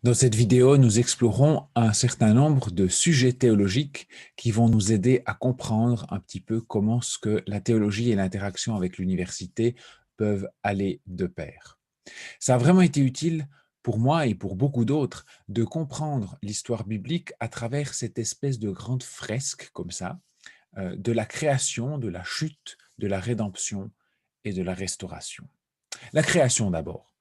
Dans cette vidéo, nous explorons un certain nombre de sujets théologiques qui vont nous aider à comprendre un petit peu comment ce que la théologie et l'interaction avec l'université peuvent aller de pair. Ça a vraiment été utile pour moi et pour beaucoup d'autres de comprendre l'histoire biblique à travers cette espèce de grande fresque comme ça, de la création, de la chute, de la rédemption et de la restauration. La création d'abord.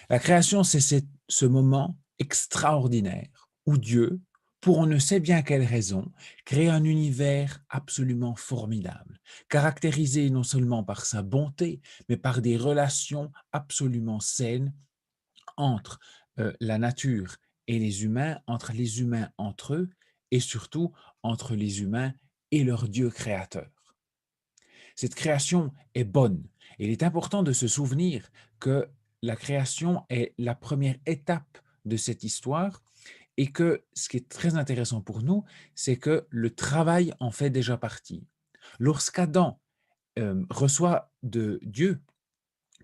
La création, c'est ce moment extraordinaire où Dieu, pour on ne sait bien quelle raison, crée un univers absolument formidable, caractérisé non seulement par sa bonté, mais par des relations absolument saines entre la nature et les humains, entre les humains entre eux, et surtout entre les humains et leur Dieu créateur. Cette création est bonne. Et il est important de se souvenir que la création est la première étape de cette histoire et que ce qui est très intéressant pour nous, c'est que le travail en fait déjà partie. Lorsqu'Adam reçoit de Dieu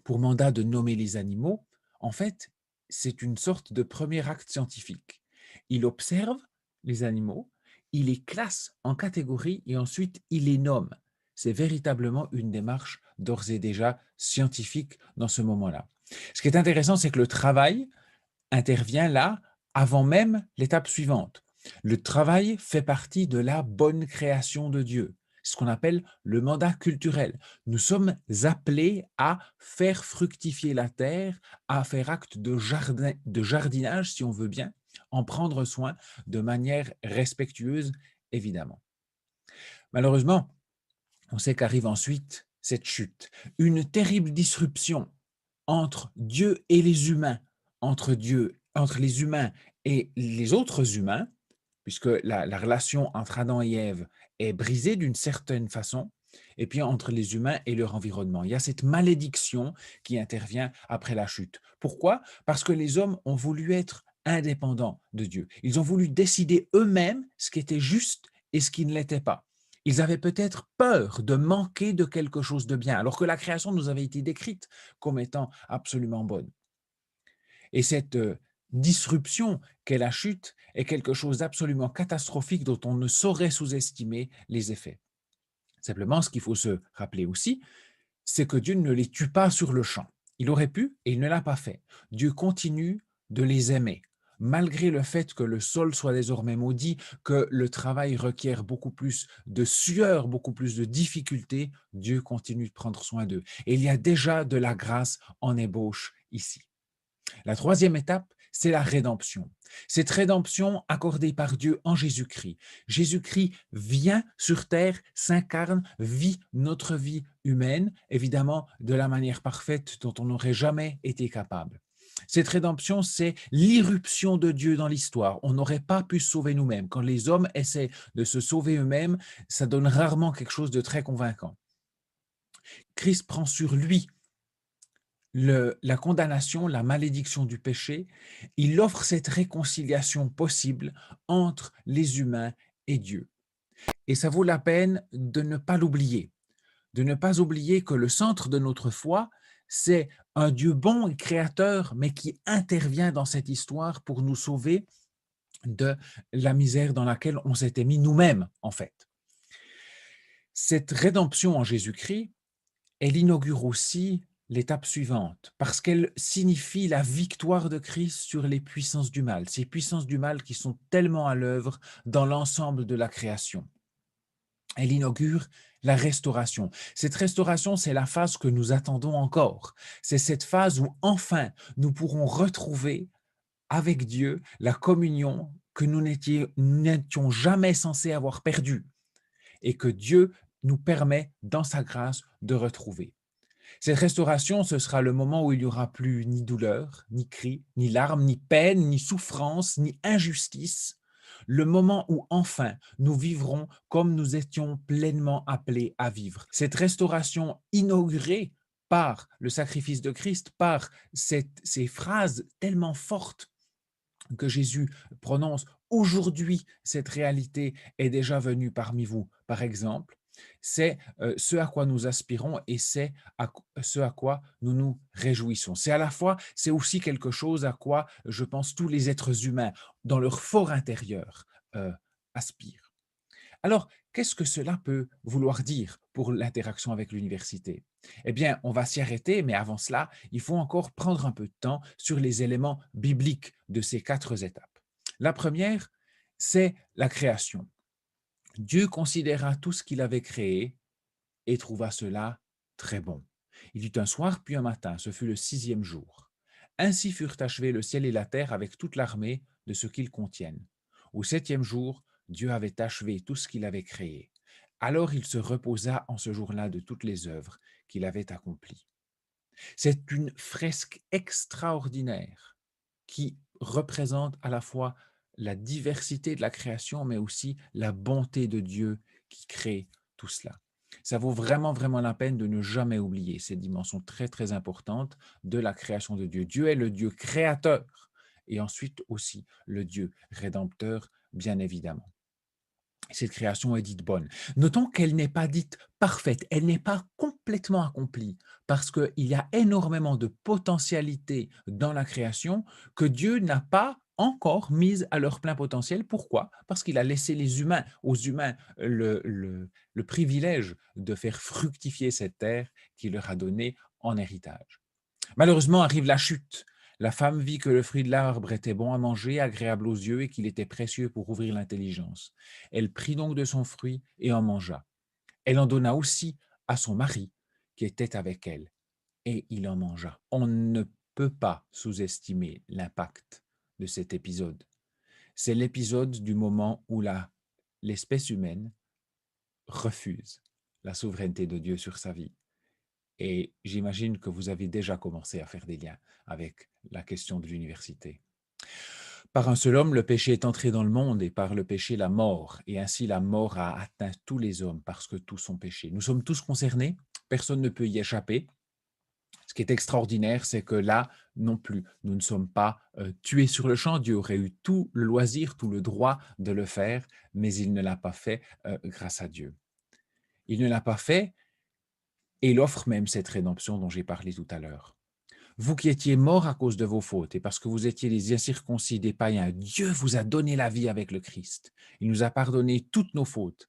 pour mandat de nommer les animaux, en fait, c'est une sorte de premier acte scientifique. Il observe les animaux, il les classe en catégories et ensuite il les nomme. C'est véritablement une démarche d'ores et déjà scientifique dans ce moment-là. Ce qui est intéressant, c'est que le travail intervient là avant même l'étape suivante. Le travail fait partie de la bonne création de Dieu, ce qu'on appelle le mandat culturel. Nous sommes appelés à faire fructifier la terre, à faire acte de jardinage, si on veut bien, en prendre soin de manière respectueuse, évidemment. Malheureusement, on sait qu'arrive ensuite cette chute, une terrible disruption entre Dieu et les humains, entre les humains et les autres humains, puisque la relation entre Adam et Ève est brisée d'une certaine façon, et puis entre les humains et leur environnement. Il y a cette malédiction qui intervient après la chute. Pourquoi? Parce que les hommes ont voulu être indépendants de Dieu. Ils ont voulu décider eux-mêmes ce qui était juste et ce qui ne l'était pas. Ils avaient peut-être peur de manquer de quelque chose de bien, alors que la création nous avait été décrite comme étant absolument bonne. Et cette disruption qu'est la chute est quelque chose d'absolument catastrophique dont on ne saurait sous-estimer les effets. Simplement, ce qu'il faut se rappeler aussi, c'est que Dieu ne les tue pas sur le champ. Il aurait pu et il ne l'a pas fait. Dieu continue de les aimer, malgré le fait que le sol soit désormais maudit, que le travail requiert beaucoup plus de sueur, beaucoup plus de difficultés, Dieu continue de prendre soin d'eux. Et il y a déjà de la grâce en ébauche ici. La troisième étape, c'est la rédemption. Cette rédemption accordée par Dieu en Jésus-Christ. Jésus-Christ vient sur terre, s'incarne, vit notre vie humaine, évidemment de la manière parfaite dont on n'aurait jamais été capable. Cette rédemption, c'est l'irruption de Dieu dans l'histoire. On n'aurait pas pu se sauver nous-mêmes. Quand les hommes essaient de se sauver eux-mêmes, ça donne rarement quelque chose de très convaincant. Christ prend sur lui la condamnation, la malédiction du péché, il offre cette réconciliation possible entre les humains et Dieu. Et ça vaut la peine de ne pas l'oublier, de ne pas oublier que le centre de notre foi, c'est un Dieu bon et créateur, mais qui intervient dans cette histoire pour nous sauver de la misère dans laquelle on s'était mis nous-mêmes, en fait. Cette rédemption en Jésus-Christ, elle inaugure aussi l'étape suivante, parce qu'elle signifie la victoire de Christ sur les puissances du mal, ces puissances du mal qui sont tellement à l'œuvre dans l'ensemble de la création. Elle inaugure la restauration. Cette restauration, c'est la phase que nous attendons encore. C'est cette phase où enfin nous pourrons retrouver avec Dieu la communion que nous n'étions jamais censés avoir perdue et que Dieu nous permet, dans sa grâce, de retrouver. Cette restauration, ce sera le moment où il n'y aura plus ni douleur, ni cri, ni larmes, ni peine, ni souffrance, ni injustice. Le moment où enfin nous vivrons comme nous étions pleinement appelés à vivre. Cette restauration inaugurée par le sacrifice de Christ, par ces phrases tellement fortes que Jésus prononce, aujourd'hui, cette réalité est déjà venue parmi vous. Par exemple, C'est ce à quoi nous aspirons et c'est ce à quoi nous nous réjouissons. C'est aussi quelque chose à quoi, je pense, tous les êtres humains, dans leur fort intérieur, aspirent. Alors, qu'est-ce que cela peut vouloir dire pour l'interaction avec l'université? Eh bien, on va s'y arrêter, mais avant cela, il faut encore prendre un peu de temps sur les éléments bibliques de ces 4 étapes. La première, c'est la création. Dieu considéra tout ce qu'il avait créé et trouva cela très bon. Il eut un soir puis un matin, ce fut le 6e jour. Ainsi furent achevés le ciel et la terre avec toute l'armée de ce qu'ils contiennent. Au 7e jour, Dieu avait achevé tout ce qu'il avait créé. Alors il se reposa en ce jour-là de toutes les œuvres qu'il avait accomplies. C'est une fresque extraordinaire qui représente à la fois la diversité de la création, mais aussi la bonté de Dieu qui crée tout cela. Ça vaut vraiment, vraiment la peine de ne jamais oublier ces dimensions très, très importantes de la création de Dieu. Dieu est le Dieu créateur et ensuite aussi le Dieu rédempteur, bien évidemment. Cette création est dite bonne. Notons qu'elle n'est pas dite parfaite, elle n'est pas complètement accomplie, parce qu'il y a énormément de potentialités dans la création que Dieu n'a pas encore mises à leur plein potentiel. Pourquoi? Parce qu'il a laissé aux humains, le privilège de faire fructifier cette terre qu'il leur a donnée en héritage. Malheureusement arrive la chute. La femme vit que le fruit de l'arbre était bon à manger, agréable aux yeux et qu'il était précieux pour ouvrir l'intelligence. Elle prit donc de son fruit et en mangea. Elle en donna aussi à son mari qui était avec elle et il en mangea. On ne peut pas sous-estimer l'impact de cet épisode. C'est l'épisode du moment où l'espèce humaine refuse la souveraineté de Dieu sur sa vie. Et j'imagine que vous avez déjà commencé à faire des liens avec la question de l'université. Par un seul homme, le péché est entré dans le monde et par le péché, la mort. Et ainsi, la mort a atteint tous les hommes parce que tous sont péchés. Nous sommes tous concernés, personne ne peut y échapper. Ce qui est extraordinaire, c'est que là, non plus, nous ne sommes pas tués sur le champ. Dieu aurait eu tout le loisir, tout le droit de le faire, mais il ne l'a pas fait grâce à Dieu. Il ne l'a pas fait et il offre même cette rédemption dont j'ai parlé tout à l'heure. Vous qui étiez morts à cause de vos fautes et parce que vous étiez des incirconcis, des païens, Dieu vous a donné la vie avec le Christ. Il nous a pardonné toutes nos fautes,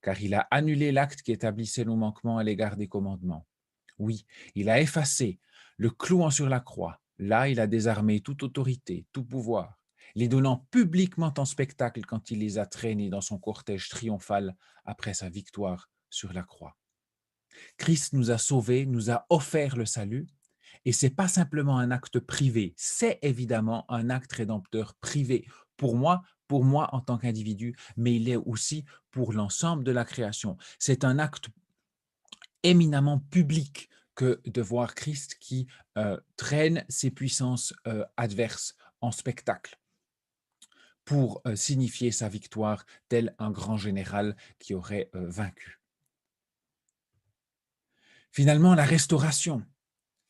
car il a annulé l'acte qui établissait nos manquements à l'égard des commandements. Oui, il a effacé, le clouant sur la croix. Là, il a désarmé toute autorité, tout pouvoir, les donnant publiquement en spectacle quand il les a traînés dans son cortège triomphal après sa victoire sur la croix. Christ nous a sauvés, nous a offert le salut, et ce n'est pas simplement un acte privé, c'est évidemment un acte rédempteur privé pour moi en tant qu'individu, mais il est aussi pour l'ensemble de la création. C'est un acte éminemment public que de voir Christ qui traîne ses puissances adverses en spectacle pour signifier sa victoire tel un grand général qui aurait vaincu. Finalement, la restauration.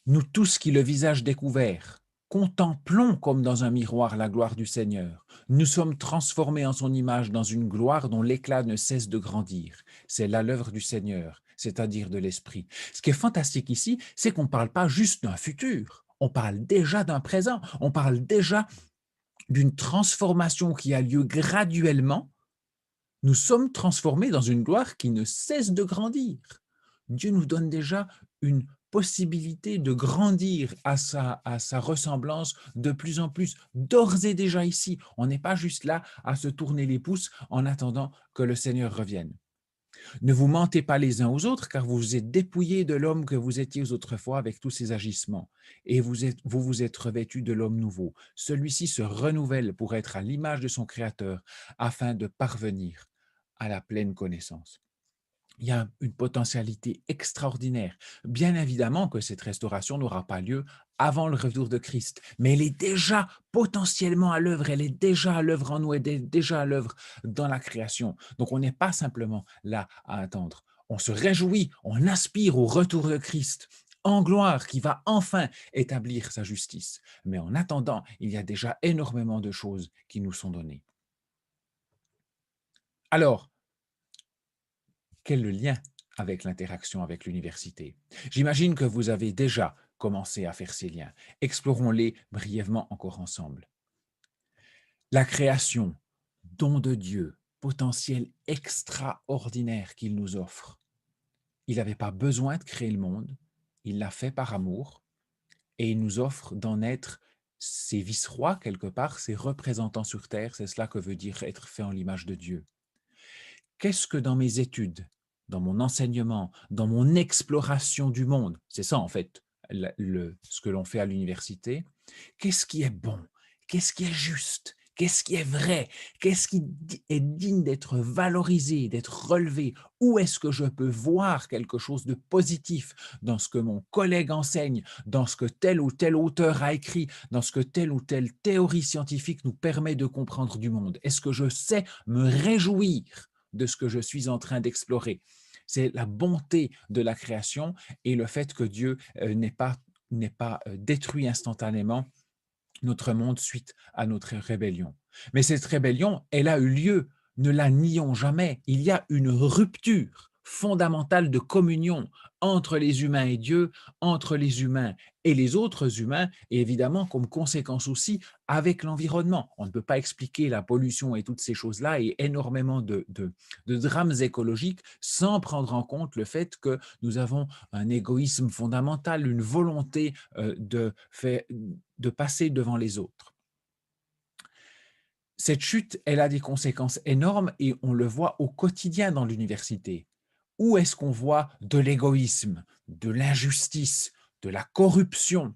Nous tous qui, le visage découvert, contemplons comme dans un miroir la gloire du Seigneur. Nous sommes transformés en son image dans une gloire dont l'éclat ne cesse de grandir. C'est là l'œuvre du Seigneur, c'est-à-dire de l'Esprit. Ce qui est fantastique ici, c'est qu'on ne parle pas juste d'un futur, on parle déjà d'un présent, on parle déjà d'une transformation qui a lieu graduellement. Nous sommes transformés dans une gloire qui ne cesse de grandir. Dieu nous donne déjà une possibilité de grandir à sa ressemblance de plus en plus, d'ores et déjà ici. On n'est pas juste là à se tourner les pouces en attendant que le Seigneur revienne. Ne vous mentez pas les uns aux autres, car vous vous êtes dépouillés de l'homme que vous étiez autrefois avec tous ses agissements, et vous vous êtes revêtus de l'homme nouveau. Celui-ci se renouvelle pour être à l'image de son Créateur, afin de parvenir à la pleine connaissance. Il y a une potentialité extraordinaire. Bien évidemment que cette restauration n'aura pas lieu avant le retour de Christ, mais elle est déjà potentiellement à l'œuvre, elle est déjà à l'œuvre en nous, elle est déjà à l'œuvre dans la création. Donc on n'est pas simplement là à attendre. On se réjouit, on aspire au retour de Christ en gloire qui va enfin établir sa justice. Mais en attendant, il y a déjà énormément de choses qui nous sont données. Alors, Quel est le lien avec l'interaction avec l'université? J'imagine que vous avez déjà commencé à faire ces liens. Explorons-les brièvement encore ensemble. La création, don de Dieu, potentiel extraordinaire qu'il nous offre. Il n'avait pas besoin de créer le monde, il l'a fait par amour et il nous offre d'en être ses vice-rois quelque part, ses représentants sur terre, c'est cela que veut dire être fait en l'image de Dieu. Qu'est-ce que dans mes études, dans mon enseignement, dans mon exploration du monde, c'est ça en fait ce que l'on fait à l'université, qu'est-ce qui est bon, qu'est-ce qui est juste, qu'est-ce qui est vrai, qu'est-ce qui est digne d'être valorisé, d'être relevé, où est-ce que je peux voir quelque chose de positif dans ce que mon collègue enseigne, dans ce que tel ou tel auteur a écrit, dans ce que telle ou telle théorie scientifique nous permet de comprendre du monde. Est-ce que je sais me réjouir de ce que je suis en train d'explorer? C'est la bonté de la création et le fait que Dieu n'est pas détruit instantanément notre monde suite à notre rébellion. Mais cette rébellion, elle a eu lieu, ne la nions jamais. Il y a une rupture fondamentale de communion entre les humains et Dieu, entre les humains et les autres humains, et évidemment, comme conséquence aussi, avec l'environnement. On ne peut pas expliquer la pollution et toutes ces choses-là et énormément de drames écologiques sans prendre en compte le fait que nous avons un égoïsme fondamental, une volonté de passer devant les autres. Cette chute, elle a des conséquences énormes et on le voit au quotidien dans l'université. Où est-ce qu'on voit de l'égoïsme, de l'injustice, de la corruption,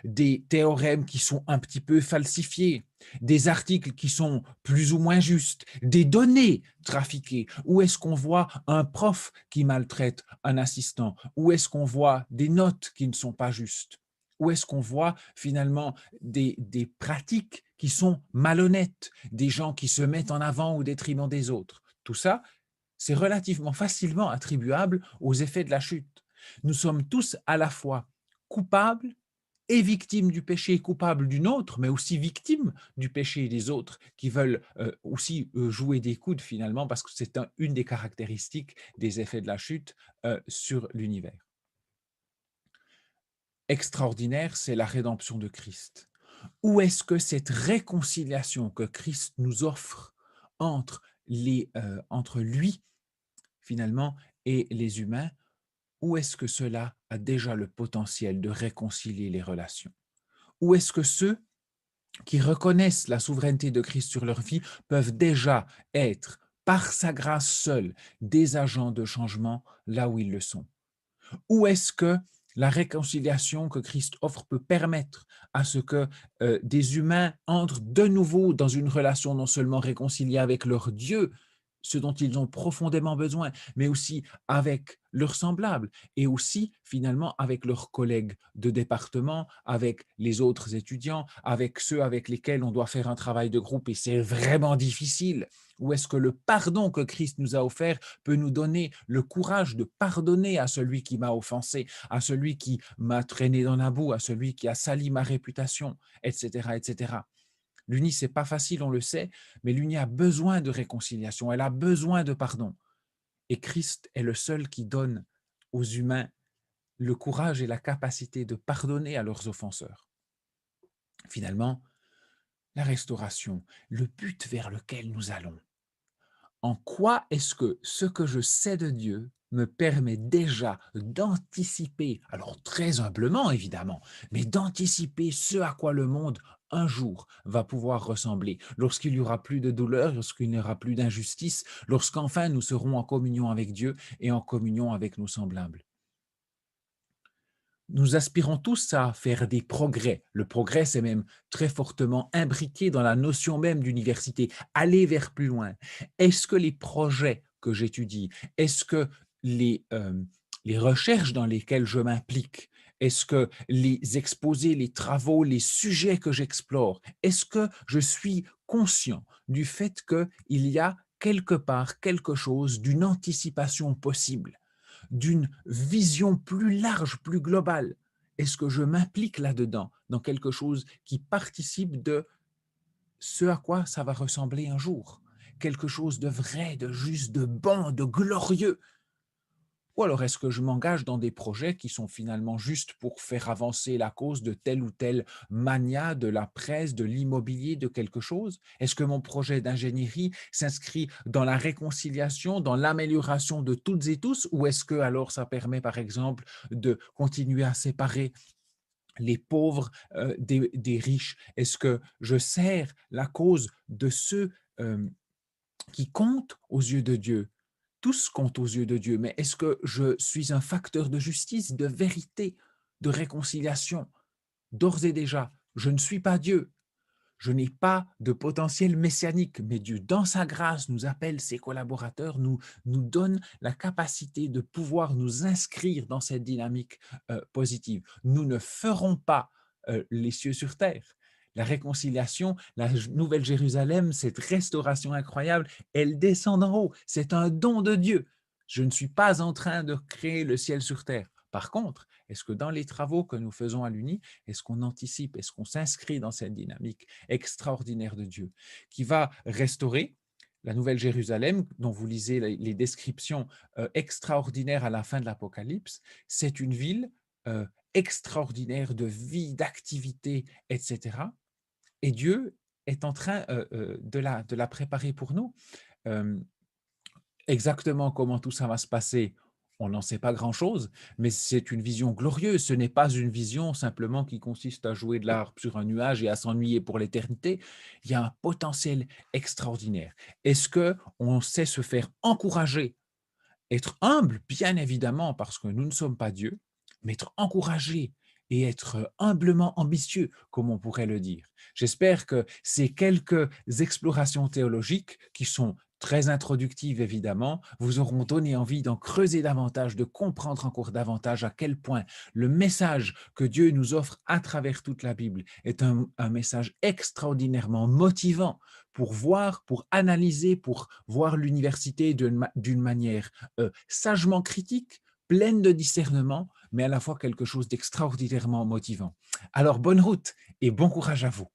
des théorèmes qui sont un petit peu falsifiés, des articles qui sont plus ou moins justes, des données trafiquées? Où est-ce qu'on voit un prof qui maltraite un assistant? Où est-ce qu'on voit des notes qui ne sont pas justes? Où est-ce qu'on voit finalement des pratiques qui sont malhonnêtes, des gens qui se mettent en avant au détriment des autres? Tout ça, c'est relativement facilement attribuable aux effets de la chute. Nous sommes tous à la fois coupables et victimes du péché, coupables du nôtre, mais aussi victimes du péché des autres qui veulent aussi jouer des coudes finalement, parce que c'est une des caractéristiques des effets de la chute sur l'univers. Extraordinaire, c'est la rédemption de Christ. Où est-ce que cette réconciliation que Christ nous offre entre lui, finalement, et les humains, où est-ce que cela a déjà le potentiel de réconcilier les relations? Où est-ce que ceux qui reconnaissent la souveraineté de Christ sur leur vie peuvent déjà être, par sa grâce seule, des agents de changement là où ils le sont? Où est-ce que la réconciliation que Christ offre peut permettre à ce que des humains entrent de nouveau dans une relation non seulement réconciliée avec leur Dieu, ce dont ils ont profondément besoin, mais aussi avec leurs semblables et aussi finalement avec leurs collègues de département, avec les autres étudiants, avec ceux avec lesquels on doit faire un travail de groupe et c'est vraiment difficile. Où est-ce que le pardon que Christ nous a offert peut nous donner le courage de pardonner à celui qui m'a offensé, à celui qui m'a traîné dans la boue, à celui qui a sali ma réputation, etc., etc. L'UNI, c'est pas facile, on le sait, mais l'UNI a besoin de réconciliation, elle a besoin de pardon. Et Christ est le seul qui donne aux humains le courage et la capacité de pardonner à leurs offenseurs. Finalement, la restauration, le but vers lequel nous allons. En quoi est-ce que ce que je sais de Dieu me permet déjà d'anticiper, alors très humblement évidemment, mais d'anticiper ce à quoi le monde un jour va pouvoir ressembler, lorsqu'il n'y aura plus de douleur, lorsqu'il n'y aura plus d'injustice, lorsqu'enfin nous serons en communion avec Dieu et en communion avec nos semblables. Nous aspirons tous à faire des progrès. Le progrès, c'est même très fortement imbriqué dans la notion même d'université, aller vers plus loin. Est-ce que les projets que j'étudie, est-ce que les recherches dans lesquelles je m'implique, est-ce que les exposés, les travaux, les sujets que j'explore, est-ce que je suis conscient du fait qu'il y a quelque part quelque chose d'une anticipation possible, d'une vision plus large, plus globale? Est-ce que je m'implique là-dedans, dans quelque chose qui participe de ce à quoi ça va ressembler un jour? Quelque chose de vrai, de juste, de bon, de glorieux. Ou alors est-ce que je m'engage dans des projets qui sont finalement juste pour faire avancer la cause de tel ou tel mania, de la presse, de l'immobilier, de quelque chose? Est-ce que mon projet d'ingénierie s'inscrit dans la réconciliation, dans l'amélioration de toutes et tous? Ou est-ce que alors ça permet par exemple de continuer à séparer les pauvres des riches? Est-ce que je sers la cause de ceux qui comptent aux yeux de Dieu? Tous comptent aux yeux de Dieu, mais est-ce que je suis un facteur de justice, de vérité, de réconciliation? D'ores et déjà, je ne suis pas Dieu. Je n'ai pas de potentiel messianique, mais Dieu, dans sa grâce, nous appelle ses collaborateurs, nous donne la capacité de pouvoir nous inscrire dans cette dynamique positive. Nous ne ferons pas les cieux sur terre. La réconciliation, la nouvelle Jérusalem, cette restauration incroyable, elle descend d'en haut. C'est un don de Dieu. Je ne suis pas en train de créer le ciel sur terre. Par contre, est-ce que dans les travaux que nous faisons à l'Uni, est-ce qu'on anticipe, est-ce qu'on s'inscrit dans cette dynamique extraordinaire de Dieu qui va restaurer la Nouvelle Jérusalem, dont vous lisez les descriptions extraordinaires à la fin de l'Apocalypse? C'est une ville extraordinaire de vie, d'activité, etc. Et Dieu est en train de la préparer pour nous. Euh, Exactement comment tout ça va se passer, on n'en sait pas grand-chose, mais c'est une vision glorieuse. Ce n'est pas une vision simplement qui consiste à jouer de l'harpe sur un nuage et à s'ennuyer pour l'éternité. Il y a un potentiel extraordinaire. Est-ce qu'on sait se faire encourager? Être humble, bien évidemment, parce que nous ne sommes pas Dieu, mais être encouragé et être humblement ambitieux, comme on pourrait le dire. J'espère que ces quelques explorations théologiques, qui sont très introductives évidemment, vous auront donné envie d'en creuser davantage, de comprendre encore davantage à quel point le message que Dieu nous offre à travers toute la Bible est un message extraordinairement motivant pour voir, pour analyser, pour voir l'université d'une manière sagement critique, pleine de discernement, mais à la fois quelque chose d'extraordinairement motivant. Alors, bonne route et bon courage à vous.